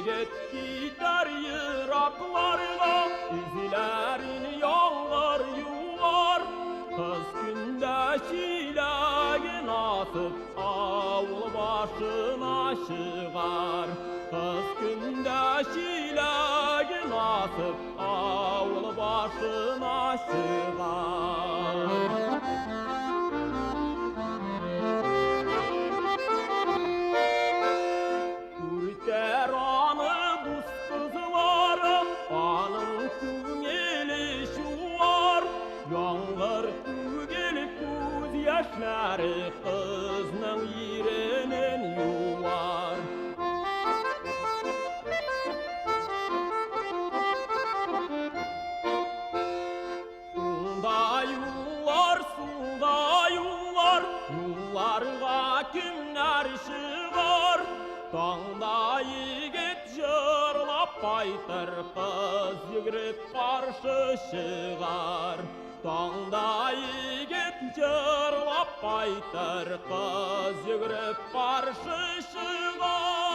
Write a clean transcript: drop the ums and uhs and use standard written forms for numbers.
yigit gider yıraklarga, izlerini yağlar yuvar. Kız gündeşileğin atıp avul başına çıgar. Kız gündeşileğin atıp avul başına çıgar. Kurteranı buz kızlarım, anın küngeli şuvar. Yağmur tügeli göz yaşları, kızның yerinin yuvar. Suda yollar, yollarga kimler çıgar. Tağda yigit jırlap baytır, kız yigirip karşı çıgar. Tağda yigit jırlap baytır, kız yigirip karşı çıgar.